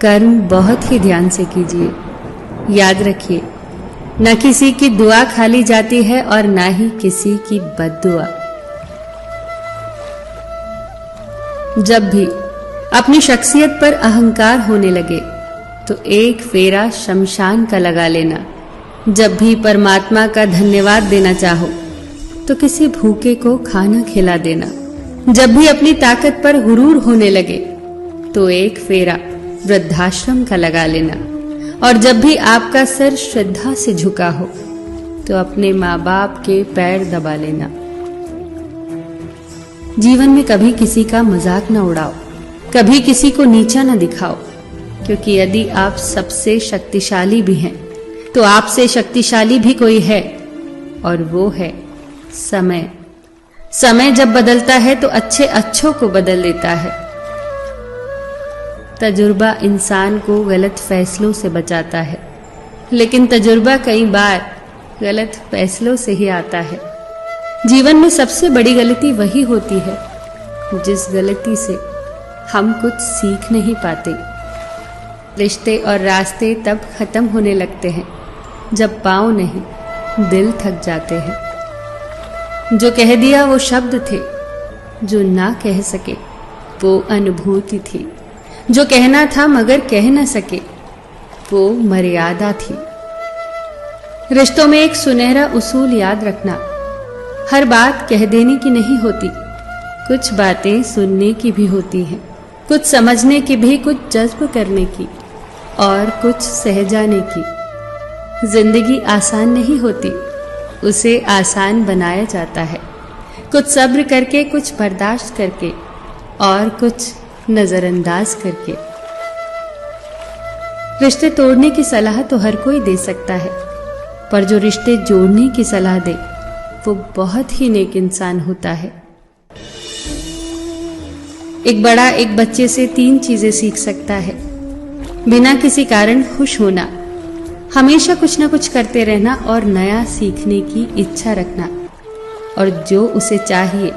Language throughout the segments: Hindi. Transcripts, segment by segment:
कर्म बहुत ही ध्यान से कीजिए। याद रखिए, न किसी की दुआ खाली जाती है और ना ही किसी की बद्दुआ। जब भी अपनी शख्सियत पर अहंकार होने लगे तो एक फेरा शमशान का लगा लेना। जब भी परमात्मा का धन्यवाद देना चाहो तो किसी भूखे को खाना खिला देना। जब भी अपनी ताकत पर गुरूर होने लगे तो एक फेरा वृद्धाश्रम का लगा लेना। और जब भी आपका सर श्रद्धा से झुका हो तो अपने माँ बाप के पैर दबा लेना। जीवन में कभी किसी का मजाक न उड़ाओ, कभी किसी को नीचा न दिखाओ, क्योंकि यदि आप सबसे शक्तिशाली भी हैं तो आपसे शक्तिशाली भी कोई है, और वो है समय। समय जब बदलता है तो अच्छे अच्छों को बदल देता है। तजुर्बा इंसान को गलत फैसलों से बचाता है, लेकिन तजुर्बा कई बार गलत फैसलों से ही आता है। जीवन में सबसे बड़ी गलती वही होती है जिस गलती से हम कुछ सीख नहीं पाते। रिश्ते और रास्ते तब खत्म होने लगते हैं जब पांव नहीं दिल थक जाते हैं। जो कह दिया वो शब्द थे, जो ना कह सके वो अनुभूति थी। जो कहना था मगर कह न सके वो मर्यादा थी। रिश्तों में एक सुनहरा उसूल याद रखना, हर बात कह देने की नहीं होती। कुछ बातें सुनने की भी होती हैं, कुछ समझने की भी, कुछ जज्ब करने की और कुछ सह जाने की। जिंदगी आसान नहीं होती, उसे आसान बनाया जाता है। कुछ सब्र करके, कुछ बर्दाश्त करके और कुछ नजरअंदाज करके। रिश्ते तोड़ने की सलाह तो हर कोई दे सकता है, पर जो रिश्ते जोड़ने की सलाह दे वो बहुत ही नेक इंसान होता है। एक बड़ा एक बच्चे से 3 चीजें सीख सकता है। बिना किसी कारण खुश होना, हमेशा कुछ ना कुछ करते रहना और नया सीखने की इच्छा रखना, और जो उसे चाहिए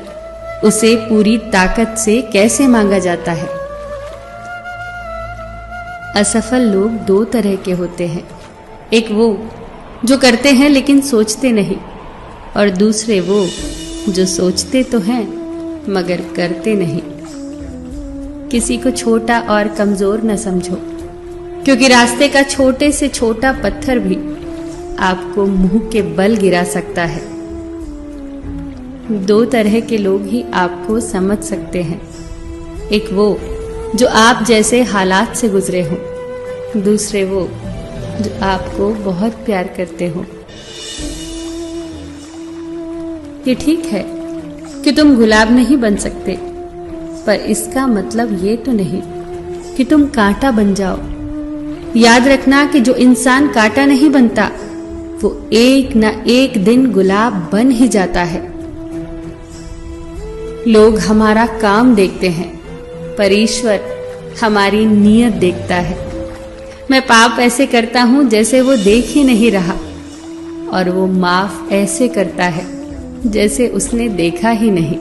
उसे पूरी ताकत से कैसे मांगा जाता है। असफल लोग 2 तरह के होते हैं, एक वो जो करते हैं लेकिन सोचते नहीं, और दूसरे वो जो सोचते तो हैं मगर करते नहीं। किसी को छोटा और कमजोर न समझो, क्योंकि रास्ते का छोटे से छोटा पत्थर भी आपको मुंह के बल गिरा सकता है। 2 तरह के लोग ही आपको समझ सकते हैं, एक वो जो आप जैसे हालात से गुजरे हो, दूसरे वो जो आपको बहुत प्यार करते हो। ये ठीक है कि तुम गुलाब नहीं बन सकते, पर इसका मतलब ये तो नहीं कि तुम कांटा बन जाओ। याद रखना कि जो इंसान कांटा नहीं बनता वो एक ना एक दिन गुलाब बन ही जाता है। लोग हमारा काम देखते हैं, पर ईश्वर हमारी नीयत देखता है। मैं पाप ऐसे करता हूं जैसे वो देख ही नहीं रहा, और वो माफ ऐसे करता है जैसे उसने देखा ही नहीं।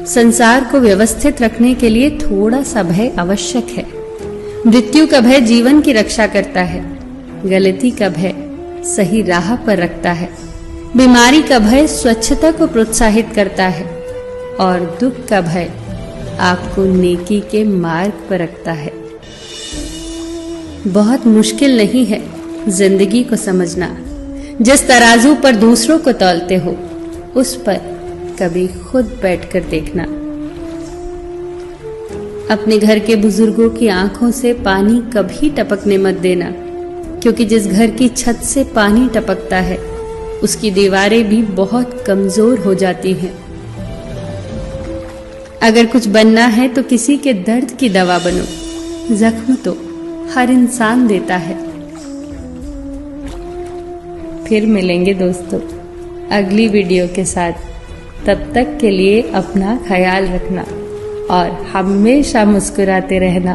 संसार को व्यवस्थित रखने के लिए थोड़ा सा भय आवश्यक है। मृत्यु का भय जीवन की रक्षा करता है, गलती का भय सही राह पर रखता है, बीमारी का भय स्वच्छता को प्रोत्साहित करता है, और दुख का भय आपको नेकी के मार्ग पर रखता है। बहुत मुश्किल नहीं है जिंदगी को समझना। जिस तराजू पर दूसरों को तौलते हो उस पर कभी खुद बैठकर देखना। अपने घर के बुजुर्गों की आंखों से पानी कभी टपकने मत देना, क्योंकि जिस घर की छत से पानी टपकता है उसकी दीवारें भी बहुत कमजोर हो जाती हैं। अगर कुछ बनना है तो किसी के दर्द की दवा बनो। जख्म तो हर इंसान देता है। फिर मिलेंगे दोस्तों अगली वीडियो के साथ। तब तक के लिए अपना ख्याल रखना और हमेशा मुस्कुराते रहना।